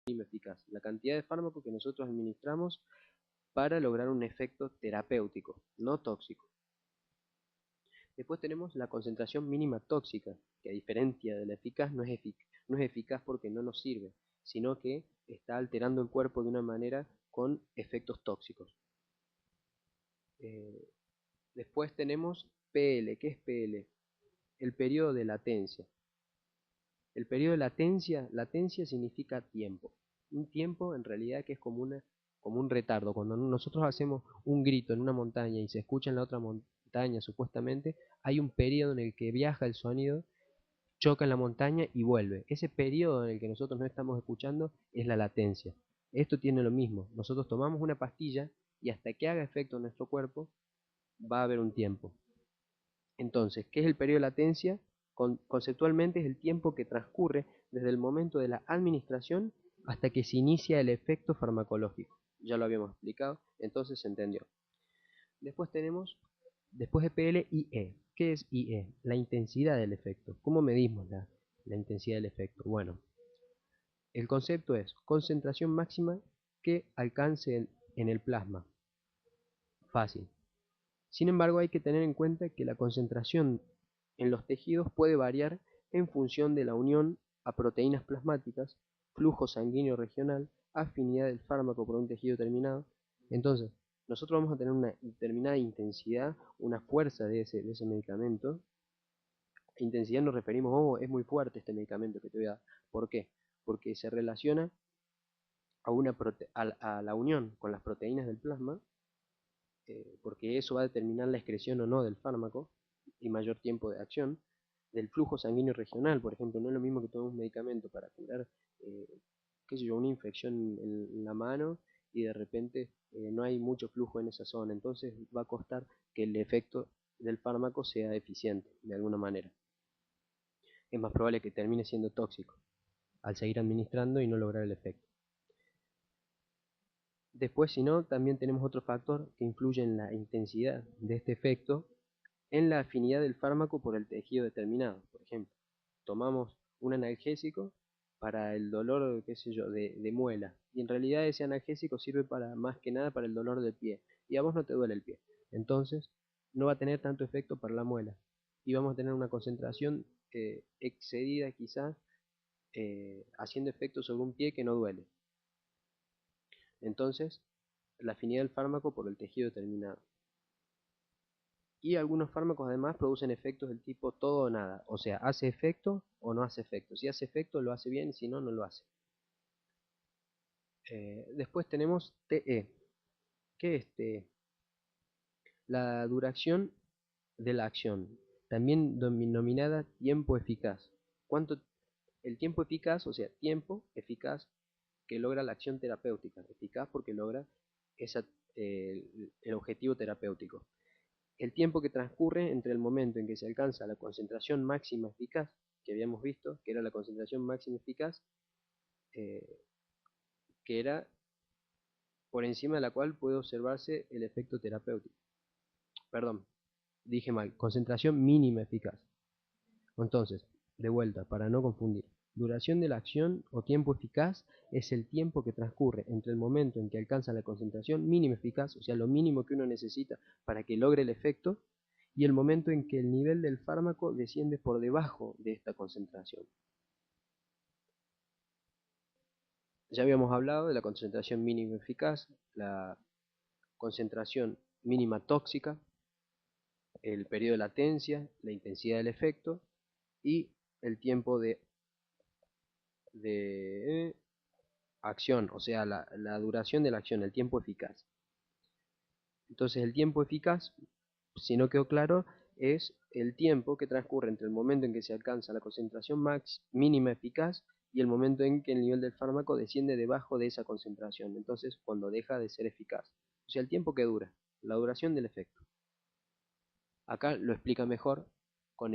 mínima eficaz, la cantidad de fármaco que nosotros administramos para lograr un efecto terapéutico, no tóxico. Después tenemos la concentración mínima tóxica, que a diferencia de la eficaz no es eficaz porque no nos sirve, sino que está alterando el cuerpo de una manera con efectos tóxicos. Eh, Después tenemos PL. ¿Qué es PL? El periodo de latencia. El periodo de latencia significa tiempo. Un tiempo en realidad que es como un retardo. Cuando nosotros hacemos un grito en una montaña y se escucha en la otra montaña supuestamente, hay un periodo en el que viaja el sonido, choca en la montaña y vuelve. Ese periodo en el que nosotros no estamos escuchando es la latencia. Esto tiene lo mismo. Nosotros tomamos una pastilla y hasta que haga efecto en nuestro cuerpo va a haber un tiempo. Entonces, ¿qué es el periodo de latencia? Conceptualmente es el tiempo que transcurre desde el momento de la administración hasta que se inicia el efecto farmacológico. Ya lo habíamos explicado, entonces se entendió. Después tenemos, después de PL, IE. ¿Qué es IE? La intensidad del efecto. ¿Cómo medimos la intensidad del efecto? Bueno, el concepto es concentración máxima que alcance en el plasma. Fácil. Sin embargo, hay que tener en cuenta que la concentración en los tejidos puede variar en función de la unión a proteínas plasmáticas, flujo sanguíneo regional, afinidad del fármaco por un tejido determinado. Entonces, nosotros vamos a tener una determinada intensidad, una fuerza de ese medicamento. Intensidad nos referimos, oh, es muy fuerte este medicamento que te voy a dar. ¿Por qué? Porque se relaciona a la unión con las proteínas del plasma, porque eso va a determinar la excreción o no del fármaco y mayor tiempo de acción, del flujo sanguíneo regional, por ejemplo. No es lo mismo que tomemos un medicamento para curar, eh, qué sé yo, una infección en la mano y de repente no hay mucho flujo en esa zona, entonces va a costar que el efecto del fármaco sea eficiente de alguna manera. Es más probable que termine siendo tóxico al seguir administrando y no lograr el efecto. Después, si no, también tenemos otro factor que influye en la intensidad de este efecto, en la afinidad del fármaco por el tejido determinado. Por ejemplo, tomamos un analgésico para el dolor, qué sé yo, de muela, y en realidad ese analgésico sirve para más que nada para el dolor del pie, y a vos no te duele el pie. Entonces, no va a tener tanto efecto para la muela, y vamos a tener una concentración excedida quizás, haciendo efecto sobre un pie que no duele. Entonces, la afinidad del fármaco por el tejido determinado. Y algunos fármacos además producen efectos del tipo todo o nada, o sea, hace efecto o no hace efecto. Si hace efecto lo hace bien, si no, no lo hace. Después tenemos TE. ¿Qué es TE? La duración de la acción, también denominada tiempo eficaz. ¿Cuánto? El tiempo eficaz, o sea, tiempo eficaz que logra la acción terapéutica. Eficaz porque logra esa, el objetivo terapéutico. El tiempo que transcurre entre el momento en que se alcanza la concentración máxima eficaz, que habíamos visto, que era la concentración máxima eficaz, eh, que era por encima de la cual puede observarse el efecto terapéutico. Perdón, dije mal, concentración mínima eficaz. Entonces, de vuelta, para no confundir, duración de la acción o tiempo eficaz es el tiempo que transcurre entre el momento en que alcanza la concentración mínima eficaz, o sea, lo mínimo que uno necesita para que logre el efecto, y el momento en que el nivel del fármaco desciende por debajo de esta concentración. Ya habíamos hablado de la concentración mínima eficaz, la concentración mínima tóxica, el periodo de latencia, la intensidad del efecto y el tiempo de acción, o sea, la duración de la acción, el tiempo eficaz. Entonces el tiempo eficaz, si no quedó claro, es el tiempo que transcurre entre el momento en que se alcanza la concentración mínima eficaz y el momento en que el nivel del fármaco desciende debajo de esa concentración, entonces cuando deja de ser eficaz. O sea, el tiempo que dura, la duración del efecto. Acá lo explica mejor con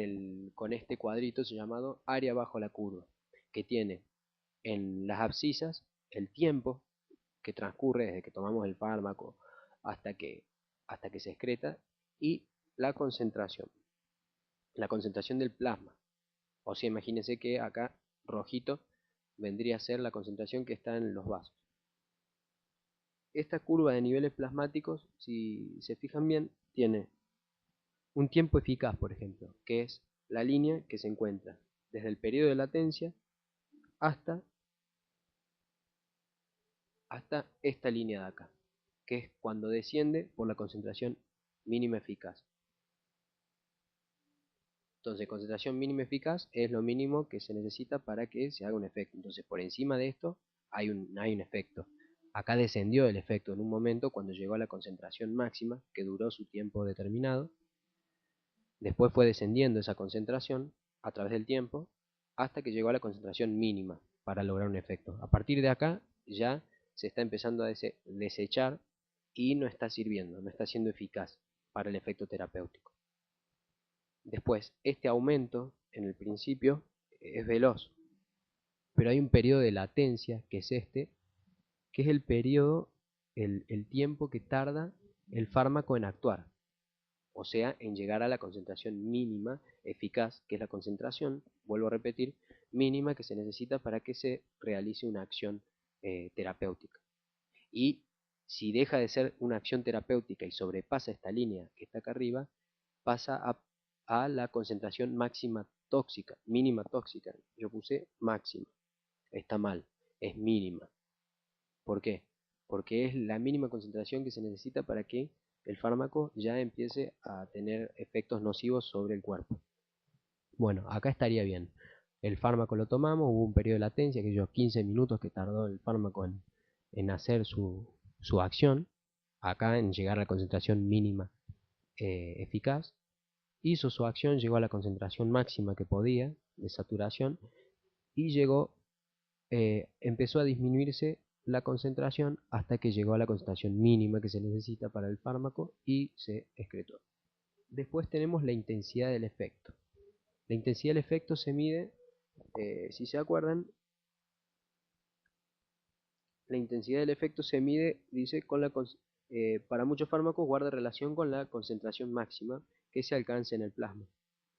este cuadrito llamado área bajo la curva, que tiene en las abscisas el tiempo que transcurre desde que tomamos el fármaco hasta que, hasta que se excreta y la concentración del plasma. O sea, imagínense que acá rojito vendría a ser la concentración que está en los vasos. Esta curva de niveles plasmáticos, si se fijan bien, tiene un tiempo eficaz, por ejemplo, que es la línea que se encuentra desde el periodo de latencia hasta esta línea de acá, que es cuando desciende por la concentración mínima eficaz. Entonces, concentración mínima eficaz es lo mínimo que se necesita para que se haga un efecto. Entonces, por encima de esto hay un efecto. Acá descendió el efecto en un momento cuando llegó a la concentración máxima, que duró su tiempo determinado. Después fue descendiendo esa concentración a través del tiempo hasta que llegó a la concentración mínima para lograr un efecto. A partir de acá ya se está empezando a desechar y no está sirviendo, no está siendo eficaz para el efecto terapéutico. Después, este aumento en el principio es veloz, pero hay un periodo de latencia, que es este, que es el periodo, el tiempo que tarda el fármaco en actuar, o sea, en llegar a la concentración mínima eficaz, que es la concentración, vuelvo a repetir, mínima que se necesita para que se realice una acción terapéutica. Y si deja de ser una acción terapéutica y sobrepasa esta línea que está acá arriba, pasa a la concentración máxima tóxica, mínima tóxica. Yo puse máxima, está mal, es mínima. ¿Por qué? Porque es la mínima concentración que se necesita para que el fármaco ya empiece a tener efectos nocivos sobre el cuerpo. Bueno, acá estaría bien. El fármaco lo tomamos, hubo un periodo de latencia, aquellos 15 minutos que tardó el fármaco en hacer su acción, acá en llegar a la concentración mínima eficaz. Hizo su acción, llegó a la concentración máxima que podía de saturación y empezó a disminuirse la concentración hasta que llegó a la concentración mínima que se necesita para el fármaco y se excretó. Después tenemos la intensidad del efecto. La intensidad del efecto se mide, si se acuerdan, la intensidad del efecto se mide, dice, para muchos fármacos guarda relación con la concentración máxima que se alcanza en el plasma.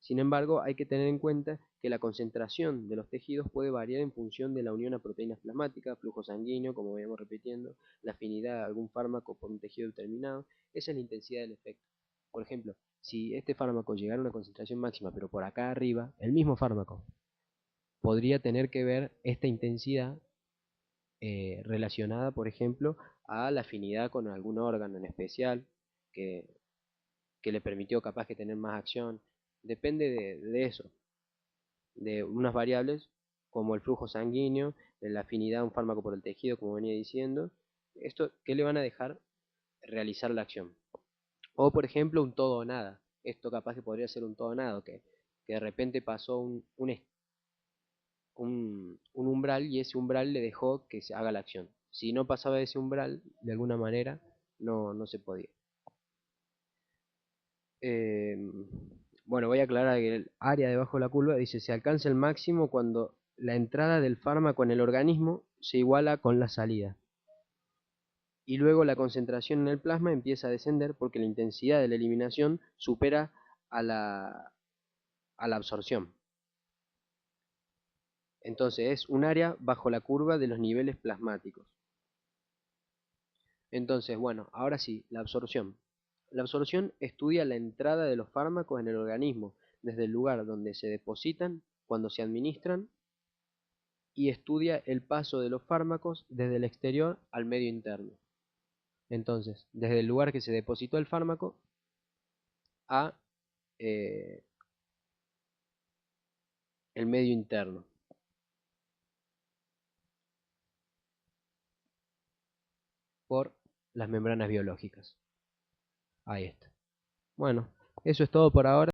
Sin embargo, hay que tener en cuenta que la concentración de los tejidos puede variar en función de la unión a proteínas plasmáticas, flujo sanguíneo, como veníamos repitiendo, la afinidad de algún fármaco por un tejido determinado. Esa es la intensidad del efecto. Por ejemplo, si este fármaco llegara a una concentración máxima, pero por acá arriba, el mismo fármaco, podría tener que ver esta intensidad relacionada, por ejemplo, a la afinidad con algún órgano en especial que, que le permitió capaz que tener más acción. Depende de eso, de unas variables como el flujo sanguíneo, la afinidad de un fármaco por el tejido, como venía diciendo. Esto, ¿qué le van a dejar realizar la acción? O, por ejemplo, un todo o nada. Esto capaz que podría ser un todo o nada, que de repente pasó un umbral y ese umbral le dejó que se haga la acción. Si no pasaba ese umbral, de alguna manera, no se podía. Eh, bueno, voy a aclarar que el área debajo de la curva dice se alcanza el máximo cuando la entrada del fármaco en el organismo se iguala con la salida. Y luego la concentración en el plasma empieza a descender porque la intensidad de la eliminación supera a la absorción. Entonces es un área bajo la curva de los niveles plasmáticos. Entonces, bueno, ahora sí, la absorción. La absorción estudia la entrada de los fármacos en el organismo, desde el lugar donde se depositan, cuando se administran, y estudia el paso de los fármacos desde el exterior al medio interno. Entonces, desde el lugar que se depositó el fármaco a eh, el medio interno. Por las membranas biológicas. Ahí está. Bueno, eso es todo por ahora.